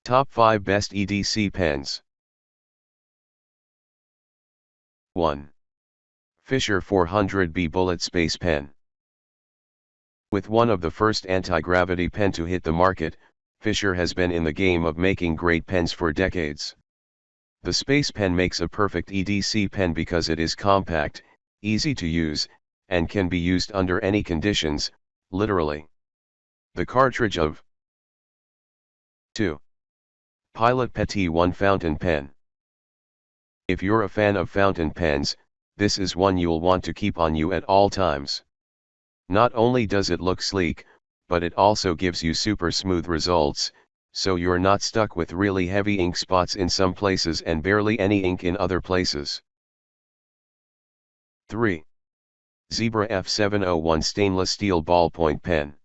Top 5 Best EDC Pens. 1. Fisher 400B Bullet Space Pen. With one of the first anti-gravity pen to hit the market, Fisher has been in the game of making great pens for decades. The Space Pen makes a perfect EDC pen because it is compact, easy to use, and can be used under any conditions, literally. The cartridge of 2. Pilot Petit 1 Fountain Pen. If you're a fan of fountain pens, this is one you'll want to keep on you at all times. Not only does it look sleek, but it also gives you super smooth results, so you're not stuck with really heavy ink spots in some places and barely any ink in other places. 3. Zebra F701 Stainless Steel Ballpoint Pen.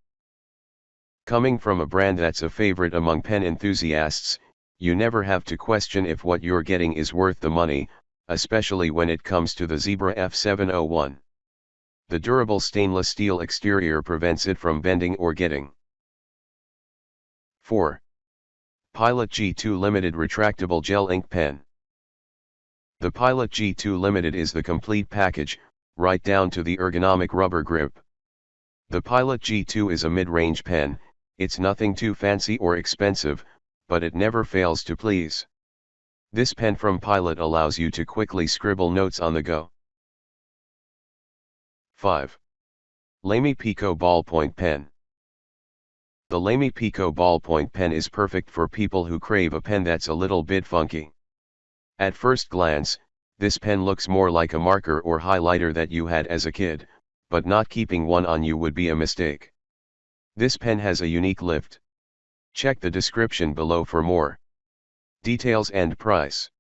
Coming from a brand that's a favorite among pen enthusiasts, you never have to question if what you're getting is worth the money, especially when it comes to the Zebra F701. The durable stainless steel exterior prevents it from bending or getting. 4. Pilot G2 Limited Retractable Gel Ink Pen. The Pilot G2 Limited is the complete package, right down to the ergonomic rubber grip. The Pilot G2 is a mid-range pen, it's nothing too fancy or expensive, but it never fails to please. This pen from Pilot allows you to quickly scribble notes on the go. 5. Lamey Pico Ballpoint Pen. The Lamey Pico Ballpoint Pen is perfect for people who crave a pen that's a little bit funky. At first glance, this pen looks more like a marker or highlighter that you had as a kid, but not keeping one on you would be a mistake. This pen has a unique lift. Check the description below for more details and price.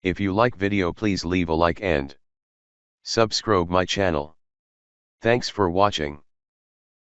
If you like video, please leave a like and subscribe my channel. Thanks for watching.